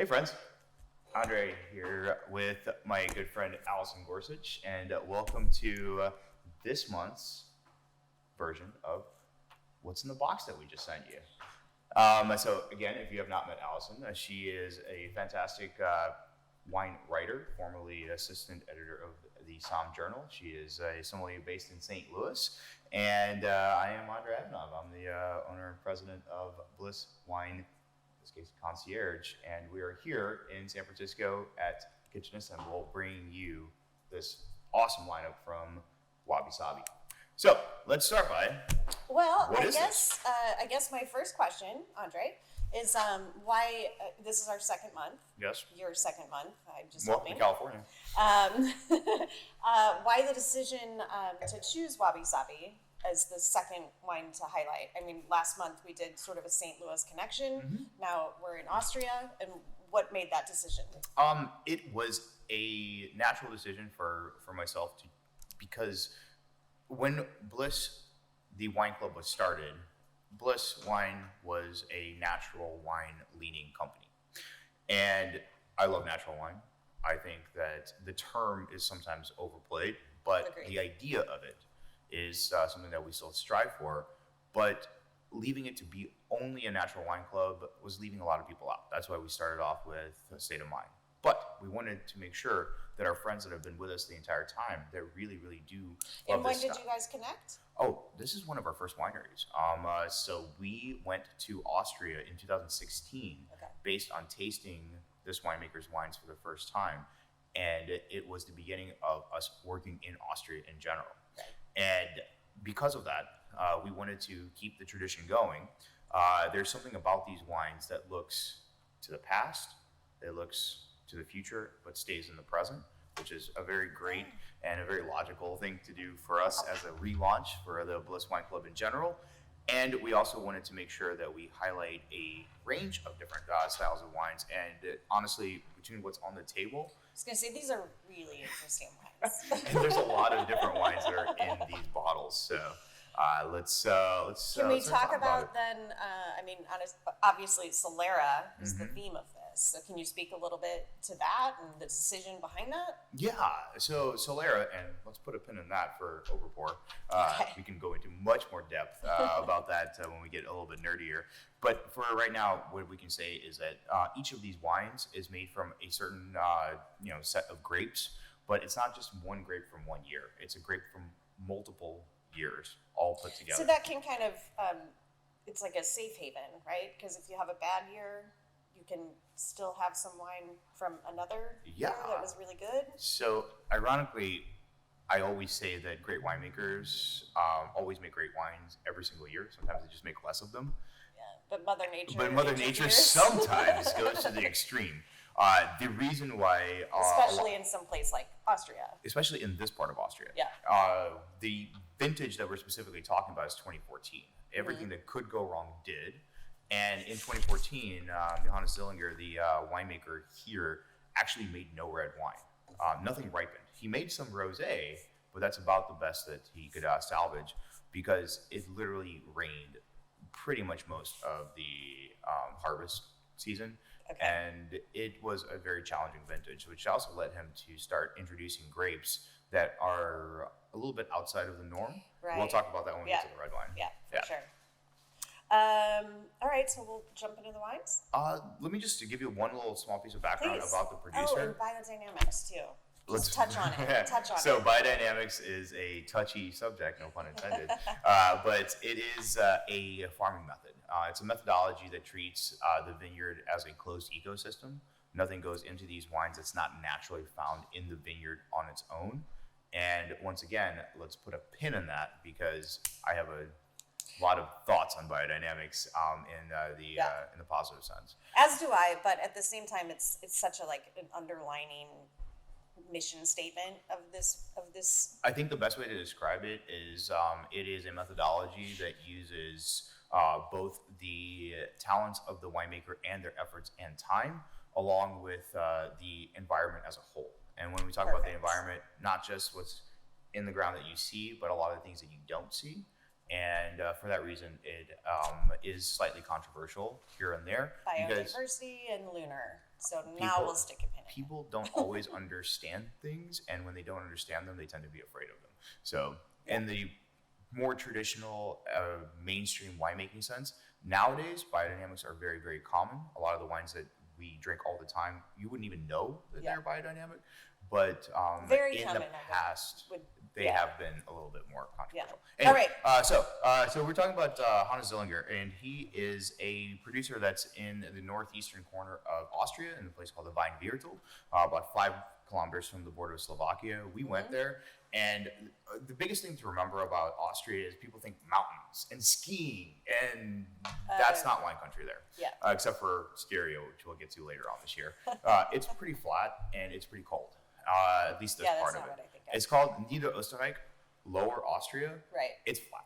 Hey friends, Andrey here with my good friend Allyson Gorsuch, and welcome to this month's version of What's in the Box that we just sent you. So again, if you have not met Allyson, she is a fantastic wine writer, formerly assistant editor of the Somm Journal. She is a sommelier based in St. Louis, and I am Andrey Ivanov. I'm the owner and president of Bliss Wine, in this case Concierge, and we are here in San Francisco at Kitchen Assemble, bringing you this awesome lineup from Wabi Sabi. So let's start by. Well, I guess my first question, Andrey, is why this is our second month. Yes. Your second month. I just Welcome to California. Why the decision to choose Wabi Sabi as the second wine to highlight? I mean, last month we did sort of a St. Louis connection. Mm-hmm. Now we're in Austria, and what made that decision? It was a natural decision for myself because when Bliss, the wine club, was started, Bliss Wine was a natural wine leaning company. And I love natural wine. I think that the term is sometimes overplayed, but Agreed. The idea of it is something that we still strive for. But leaving it to be only a natural wine club was leaving a lot of people out. That's why we started off with a State of Mind. But we wanted to make sure that our friends that have been with us the entire time, that really, really do love And when this did stuff. you guys connect? Oh, this is one of our first wineries. So we went to Austria in 2016 based on tasting this winemaker's wines for the first time. And it was the beginning of us working in Austria in general. Right. And because of that, we wanted to keep the tradition going. There's something about these wines that looks to the past, it looks to the future, but stays in the present, which is a very great and a very logical thing to do for us as a relaunch for the Bliss Wine Club in general. And we also wanted to make sure that we highlight a range of different styles of wines. And honestly, between what's on the table, I was going to say, these are really interesting wines. and there's a lot of different wines that are in these bottles. So let's Can we talk about about then, obviously Solera is the theme of this. So can you speak a little bit to that and the decision behind that? Yeah, so Solera, and let's put a pin in that for overpour. We can go into much more depth about that when we get a little bit nerdier. But for right now, what we can say is that each of these wines is made from a certain set of grapes, but it's not just one grape from one year. It's a grape from multiple years, all put together. So that can kind of, it's like a safe haven, right? Because if you have a bad year, you can still have some wine from another year that was really good. So ironically, I always say that great winemakers always make great wines every single year. Sometimes they just make less of them. Yeah, but Mother Nature. But Mother Nature sometimes goes to the extreme. The reason why, especially in some place like Austria, especially in this part of Austria, the vintage that we're specifically talking about is 2014. Everything that could go wrong did. And in 2014, Johannes Zillinger, the winemaker here, actually made no red wine. Nothing ripened. He made some rosé, but that's about the best that he could salvage because it literally rained pretty much most of the harvest season. Okay. And it was a very challenging vintage, which also led him to start introducing grapes that are a little bit outside of the norm. Right. We'll talk about that when we get to the red wine. Yeah, for sure. All right, so we'll jump into the wines. Let me just give you one little small piece of background about the producer. Oh, and biodynamics too. Let's touch on it. So biodynamics is a touchy subject, no pun intended, but it is a farming method. It's a methodology that treats the vineyard as a closed ecosystem. Nothing goes into these wines that's not naturally found in the vineyard on its own. And once again, let's put a pin in that because I have a lot of thoughts on biodynamics in the positive sense. As do I, but at the same time, it's such a an underlining mission statement of this. I think the best way to describe it is a methodology that uses both the talents of the winemaker and their efforts and time, along with the environment as a whole. And when we talk about the environment, not just what's in the ground that you see, but a lot of the things that you don't see. And for that reason, it is slightly controversial here and there. Biodiversity and lunar. So now we'll stick a pin in it. People don't always understand things, and when they don't understand them, they tend to be afraid of them. So in the more traditional mainstream winemaking sense, nowadays biodynamics are very, very common. A lot of the wines that we drink all the time, you wouldn't even know that they're biodynamic. But in the past, they have been a little bit more controversial. Yeah. Anyway, all right. So we're talking about Johannes Zillinger, and he is a producer that's in the northeastern corner of Austria in a place called the Weinviertel, about 5 kilometers from the border of Slovakia. We went there, and the biggest thing to remember about Austria is people think mountains and skiing, and that's not wine country there. Yeah. Except for Styria, which we'll get to later on this year. It's pretty flat, and it's pretty cold. At least this part of it. It's called Niederösterreich, Lower Austria. Right. It's flat.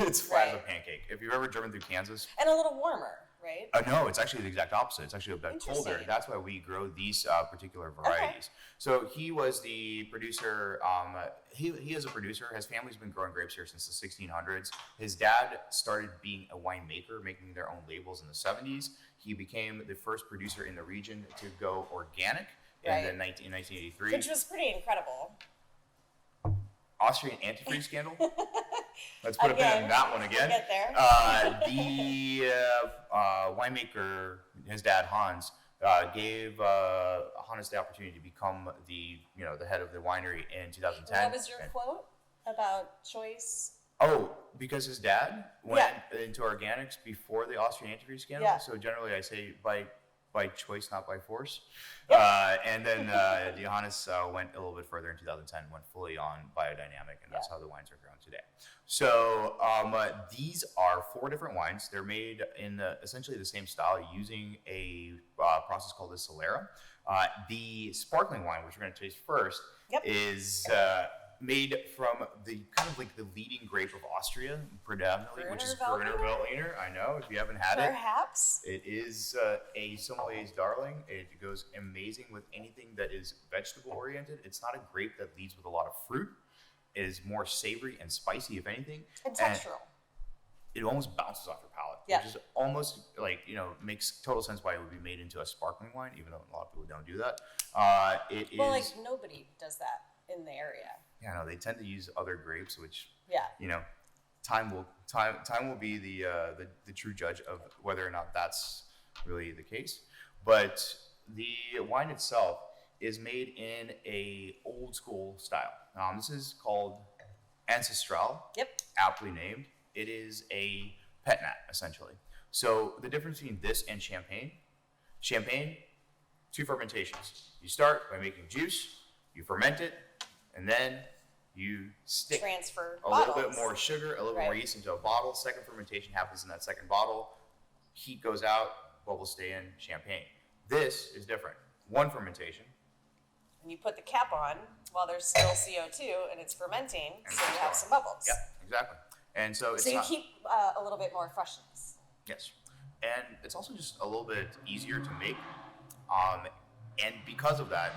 It's flat as a pancake. If you've ever driven through Kansas. And a little warmer, right? No, it's actually the exact opposite. It's actually a bit colder. That's why we grow these particular varieties. Okay. So he was the producer. He is a producer. His family's been growing grapes here since the 1600s. His dad started being a winemaker, making their own labels in the 70s. He became the first producer in the region to go organic. In 1983. Which was pretty incredible. Austrian antifreeze scandal. Let's put a pin in that one again. We'll get there. The winemaker, his dad Hans, gave Hannes the opportunity to become the head of the winery in 2010. What was your quote about choice? Oh, because his dad went into organics before the Austrian antifreeze scandal. Yeah. So generally, I say by choice, not by force. Yep. And then Johannes went a little bit further in 2010, went fully on biodynamic, and that's how the wines are grown today. So these are 4 different wines. They're made in essentially the same style using a process called the Solera. The sparkling wine, which we're going to taste first, is made from the kind of like the leading grape of Austria, predominantly, which is Grüner Veltliner. I know, if you haven't had Perhaps. it is a sommelier's darling. It goes amazing with anything that is vegetable oriented. It's not a grape that leads with a lot of fruit. It is more savory and spicy, if anything. And textural. It almost bounces off your palate, which is almost like, makes total sense why it would be made into a sparkling wine, even though a lot of people don't do that. Like nobody does that in the area. Yeah, no, they tend to use other grapes, which time will be the true judge of whether or not that's really the case. But the wine itself is made in a old school style. This is called Ancestral. Yep. Aptly named. It is a Pet-Nat, essentially. So the difference between this and champagne, 2 fermentations. You start by making juice, you ferment it, and then you transfer a little bit more sugar, a little bit more yeast into a bottle. Second fermentation happens in that second bottle. Heat goes out, bubbles stay in, champagne. This is different. 1 fermentation. And you put the cap on while there's still CO2 and it's fermenting, so you have some bubbles. Yeah, exactly. And so you keep a little bit more freshness. Yes. And it's also just a little bit easier to make. And because of that,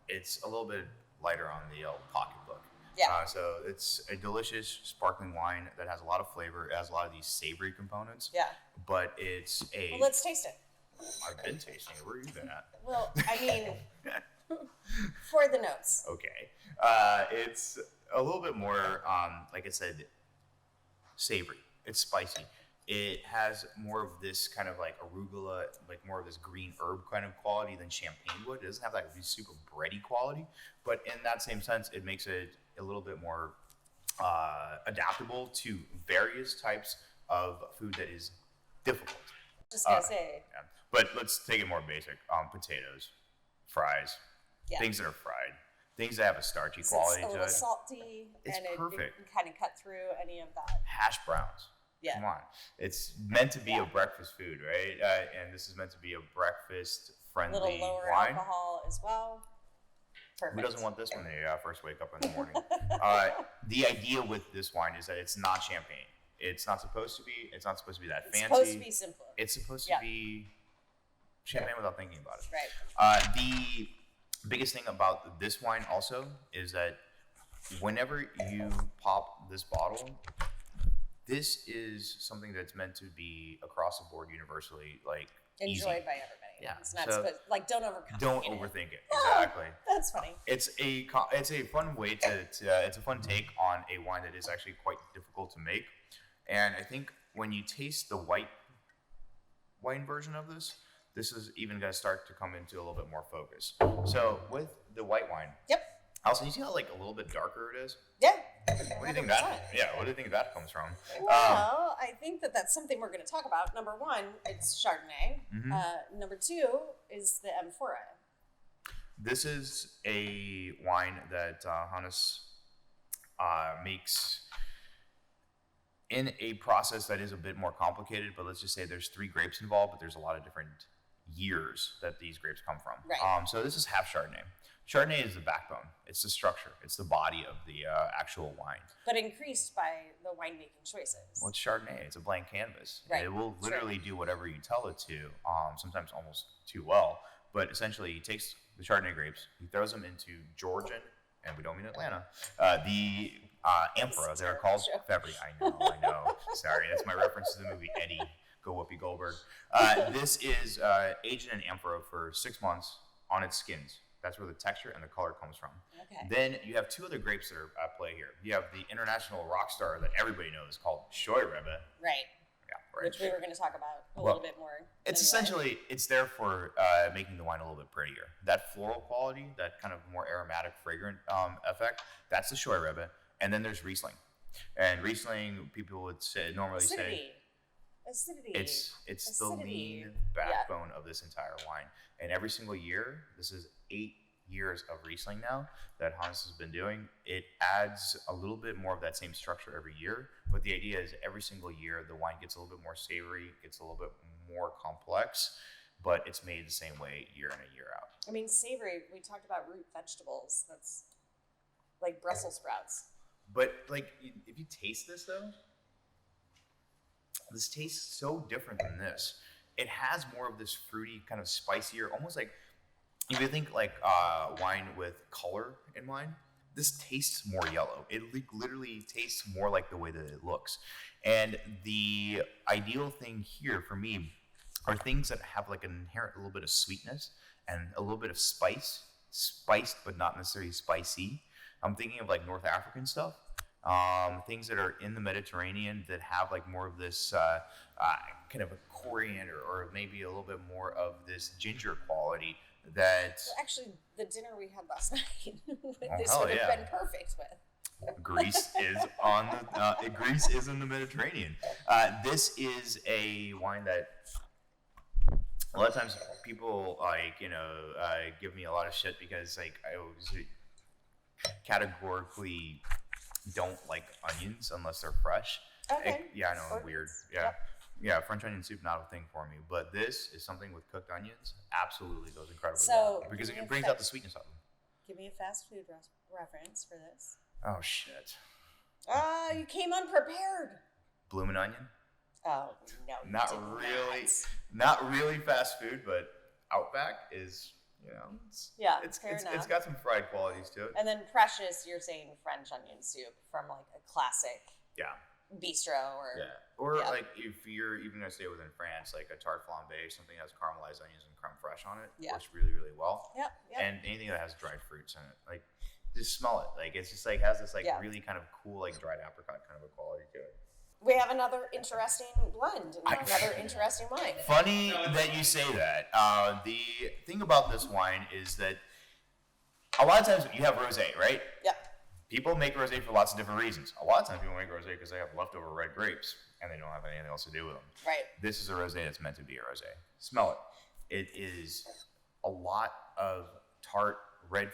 it's a little bit lighter on the pocketbook. Yeah. So it's a delicious sparkling wine that has a lot of flavor. It has a lot of these savory components. Yeah. But it's a... Well, let's taste it. I've been tasting it. Where have you been at? Well, I mean, for the notes. Okay. It's a little bit more, like I said, savory. It's spicy. It has more of this kind of like arugula, like more of this green herb kind of quality than champagne would. It doesn't have that super bready quality, but in that same sense, it makes it a little bit more adaptable to various types of food that is difficult. Just gonna say. Yeah. But let's take it more basic. Potatoes, fries, things that are fried, things that have a starchy quality to it. It's a little salty, it's and perfect. It can kind of cut through any of that. Hash browns. Yeah. Come on. It's meant to be a breakfast food, right? And this is meant to be a breakfast-friendly wine. Little lower alcohol as well. Perfect. Who doesn't want this when they first wake up in the morning? The idea with this wine is that it's not champagne. It's not supposed to be. It's not supposed to be that fancy. It's supposed to be simpler. It's supposed to be champagne without thinking about it. Right. The biggest thing about this wine also is that whenever you pop this bottle, this is something that's meant to be across the board universally, like enjoyed easy. by everybody. Yeah. It's not So supposed, like, don't overcomplicate don't it. overthink it. Exactly. That's funny. It's a fun way to it's a fun take on a wine that is actually quite difficult to make, and I think when you taste the white wine version of this is even going to start to come into a little bit more focus. So with the white wine, Yep. Allyson, you see how like a little bit darker it is? Yeah. What do you think that? Yeah. What do you think that comes from? Well, I think that's something we're going to talk about. Number one, it's Chardonnay. Mm-hmm. Number two is the amphora. This is a wine that Johannes makes in a process that is a bit more complicated, but let's just say there's 3 grapes involved, but there's a lot of different years that these grapes come from. Right. So this is half Chardonnay. Chardonnay is the backbone. It's the structure. It's the body of the actual wine. But increased by the winemaking choices. Well, it's Chardonnay. It's a blank canvas. Right. It will literally do whatever you tell it to, sometimes almost too well. But essentially, he takes the Chardonnay grapes, he throws them into Georgian, and we don't mean Atlanta, the amphora. They're called Qvevri. I know. Sorry, that's my reference to the movie Eddie. Go Whoopi Goldberg. This is aged in an amphora for 6 months on its skins. That's where the texture and the color comes from. Okay. Then you have 2 other grapes that are at play here. You have the international rock star that everybody knows called Scheuerrebe. Right. Yeah, right. Which we were going to talk about a little bit more. It's essentially, it's there for making the wine a little bit prettier. That floral quality, that kind of more aromatic, fragrant effect, that's the Scheuerrebe. And then there's Riesling. And Riesling, people would normally say... Acidity. It's the lean backbone of this entire wine. And every single year, this is 8 years of Riesling now that Hans has been doing. It adds a little bit more of that same structure every year. But the idea is every single year, the wine gets a little bit more savory, gets a little bit more complex, but it's made the same way year in and year out. I mean, savory, we talked about root vegetables. That's like Brussels sprouts. But like, if you taste this though, this tastes so different than this. It has more of this fruity, kind of spicier, almost like, if you think like wine with color in wine, this tastes more yellow. It literally tastes more like the way that it looks. And the ideal thing here for me are things that have like an inherent little bit of sweetness and a little bit of spice, spiced but not necessarily spicy. I'm thinking of like North African stuff. Things that are in the Mediterranean that have like more of this kind of a coriander or maybe a little bit more of this ginger quality that... Well, actually, the dinner we had last night, this hell would have yeah. been perfect with. Greece is on the Greece is in the Mediterranean. This is a wine that a lot of times people give me a lot of shit because like I always categorically don't like onions unless they're fresh. Okay. Yeah, I know, Onions. weird. Yeah. Yep. Yeah, French onion soup, not a thing for me. But this is something with cooked onions, absolutely goes incredibly So, well. Because give me it a brings out the sweetness of them. Give me a fast food reference for this. Oh, shit. You came unprepared. Bloomin' Onion? Oh, no. You Not did really. not. Not really fast food, but Outback is, Fair enough. it's got some fried qualities to it. And then Precious, you're saying French onion soup from like a classic Yeah. bistro or... Yeah. Or Yeah. like if you're even gonna stay within France, like a tarte flambé, something that has caramelized onions and creme fraiche on it, works really, really well. Yep. And anything that has dried fruits in it, like just smell it. Like it's just like has this like really kind of cool like dried apricot kind of a quality to it. We have another interesting blend, another interesting wine. Funny that you say that. The thing about this wine is that a lot of times you have rosé, right? Yep. People make rosé for lots of different reasons. A lot of times people make rosé because they have leftover red grapes and they don't have anything else to do with them. Right. This is a rosé that's meant to be a rosé. Smell it. It is a lot of tart red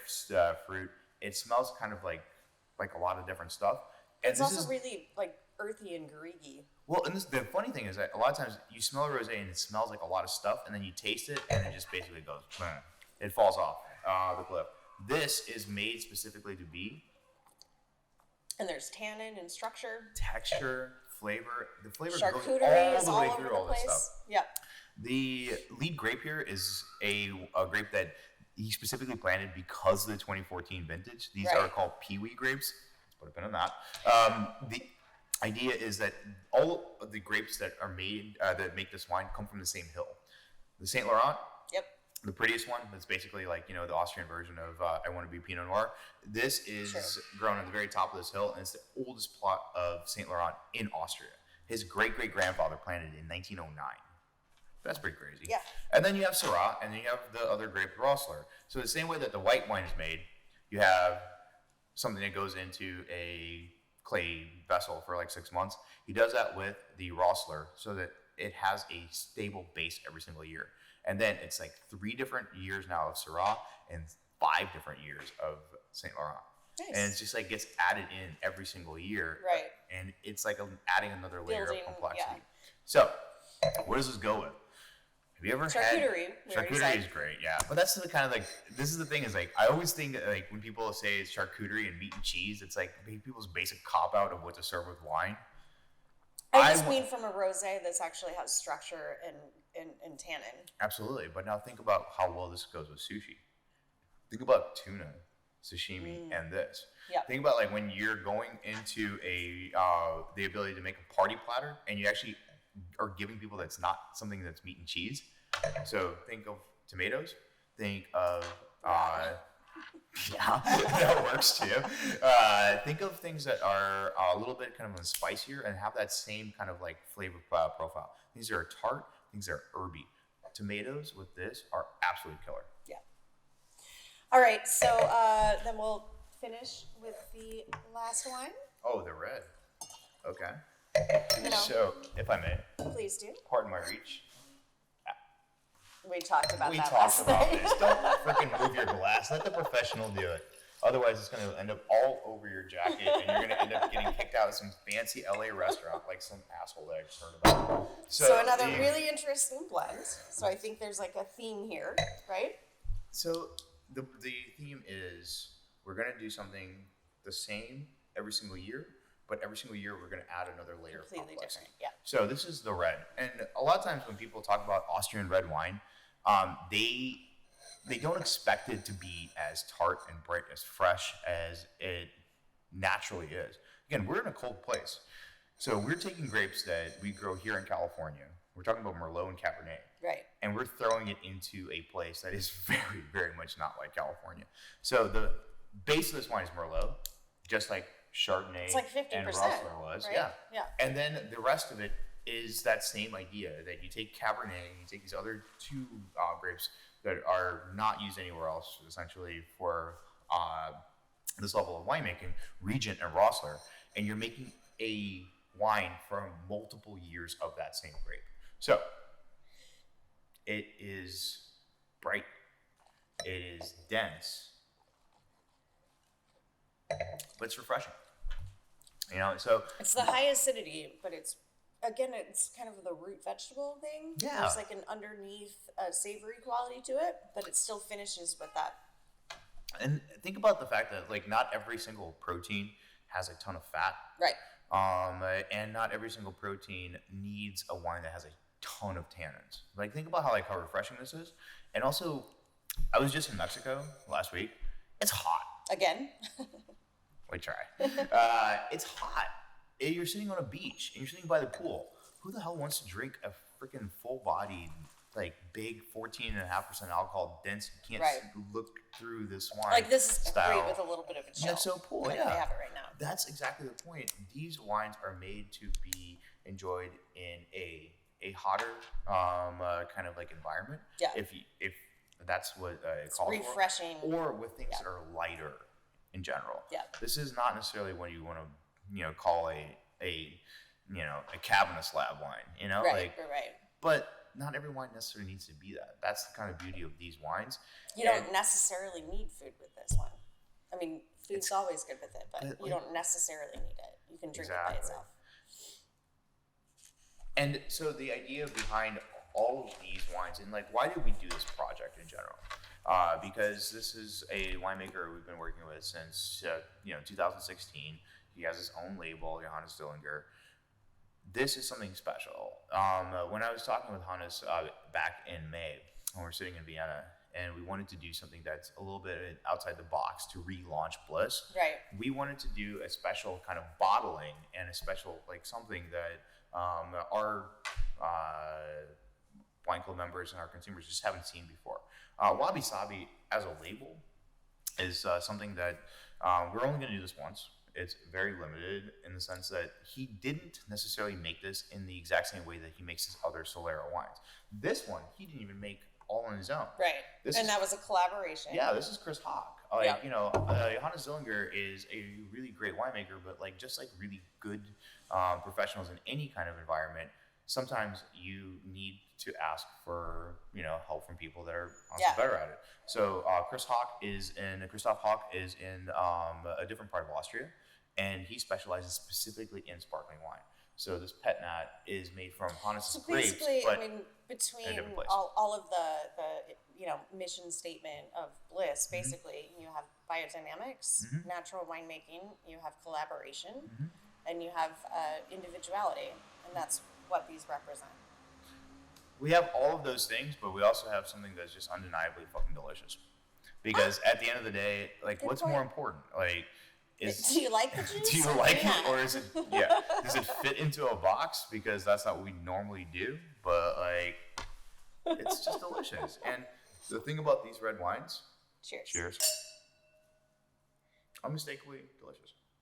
fruit. It smells kind of like a lot of different stuff. And It's also really like earthy and greedy. Well, and the funny thing is that a lot of times you smell a rosé and it smells like a lot of stuff, and then you taste it and it just basically goes, it falls off the cliff. This is made specifically to be. And there's tannin and structure. Texture, flavor. The flavor Charcuterie goes is all the way all through over all the this place. stuff. Yep. The lead grape here is a grape that he specifically planted because of the 2014 vintage. These are called Pee-wee grapes. Let's put a pin on that. idea is that all of the grapes that are made that make this wine come from the same hill. The Saint Laurent, Yep. the prettiest one, that's basically like, the Austrian version of I Want to Be Pinot Noir. This is grown at the very top of this hill, and it's the oldest plot of Saint Laurent in Austria. His great-great-grandfather planted it in 1909. That's pretty crazy. Yeah. And then you have Syrah, and then you have the other grape, Rossler. So the same way that the white wine is made, you have something that goes into a clay vessel for like 6 months. He does that with the Rossler so that it has a stable base every single year. And then it's like 3 different years now of Syrah and 5 different years of Saint Laurent. Nice. And it's just like gets added in every single year. Right. And it's like adding another layer Building, of complexity. yeah. So, where does this go with? Have you ever Charcuterie, had charcuterie? Is great, yeah. But that's the kind of like, this is the thing is like, I always think that like when people say it's charcuterie and meat and cheese, it's like people's basic cop out of what to serve with wine. I just mean from a rosé this actually has structure and tannin. Absolutely, but now think about how well this goes with sushi. Think about tuna, sashimi, and this. Yeah. Think about like when you're going into the ability to make a party platter, and you actually are giving people that's not something that's meat and cheese. So think of tomatoes. Think of yeah, that works too. Think of things that are a little bit kind of spicier and have that same kind of like flavor profile. Things that are tart, things that are herby. Tomatoes with this are absolutely killer. Yeah. All right, so then we'll finish with the last wine. Oh, the red. Okay. You know, So, if I may, please do. pardon my reach. We talked about We that talked last about night. this. Don't freaking move your glass. Let the professional do it. Otherwise, it's going to end up all over your jacket, and you're going to end up getting kicked out of some fancy LA restaurant like some asshole that I just heard about. So another really interesting blend. So I think there's like a theme here, right? So the theme is we're going to do something the same every single year, but every single year we're going to add another layer of Completely complexity. different, yeah. So this is the red, and a lot of times when people talk about Austrian red wine, they don't expect it to be as tart and bright, as fresh as it naturally is. Again, we're in a cold place, so we're taking grapes that we grow here in California. We're talking about Merlot and Cabernet. Right. And we're throwing it into a place that is very, very much not like California. So the base of this wine is Merlot, just like Chardonnay It's like 50%, and Rossler was. right? Yeah. Yeah. And then the rest of it is that same idea that you take Cabernet and you take these other 2 grapes that are not used anywhere else, essentially for this level of winemaking, Regent and Rossler, and you're making a wine from multiple years of that same grape. So it is bright, it is dense, but it's refreshing. So It's the high acidity, but it's kind of the root vegetable thing. Yeah. There's like an underneath savory quality to it, but it still finishes with that. And think about the fact that like not every single protein has a ton of fat. Right. And not every single protein needs a wine that has a ton of tannins. Like think about how refreshing this is. And also, I was just in Mexico last week. It's hot. Again. We try. It's hot. You're sitting on a beach and you're sitting by the pool. Who the hell wants to drink a freaking full-bodied, like big 14.5% alcohol, dense? You can't look through this wine. Like this is style. great with a little bit of a chill. Yeah, so cool. Like Yeah, they have it right now. That's exactly the point. These wines are made to be enjoyed in a hotter kind of like environment. Yeah. If that's what it It's calls refreshing. for, or with things that are lighter in general. Yeah. This is not necessarily what you want to call a cabinet slab wine. Right. But not every wine necessarily needs to be that. That's the kind of beauty of these wines. You don't necessarily need food with this one. I mean, food's always good with it, but you don't necessarily need it. You can drink it by itself. And so the idea behind all of these wines, and like, why did we do this project in general? Because this is a winemaker we've been working with since 2016. He has his own label, Johannes Zillinger. This is something special. When I was talking with Hannes back in May, when we were sitting in Vienna, and we wanted to do something that's a little bit outside the box to relaunch Bliss. Right. We wanted to do a special kind of bottling and a special like something that our wine club members and our consumers just haven't seen before. Wabi Sabi as a label is something that we're only going to do this once. It's very limited in the sense that he didn't necessarily make this in the exact same way that he makes his other Solera wines. This one, he didn't even make all on his own. Right. That was a collaboration. Yeah, this is Chris Hawk. Like, Yep. you know, Johannes Zillinger is a really great winemaker, but like just like really good professionals in any kind of environment, sometimes you need to ask for, you know, help from people that are honestly better at it. So Christoph Hawk is in a different part of Austria, and he specializes specifically in sparkling wine. So this Pet-Nat is made from Johannes' grapes, but I mean, between in a different place. all of the you know, mission statement of Bliss, basically, you have biodynamics, natural winemaking, you have collaboration, and you have individuality, and that's what these represent. We have all of those things, but we also have something that's just undeniably fucking delicious. Because at the end of the day, like, Good what's point. more important? Like, Do you like the juice? do you like it, or is it? Yeah, does it fit into a box? Because that's not what we normally do. But like, it's just delicious. And the thing about these red wines, Cheers. cheers, unmistakably delicious.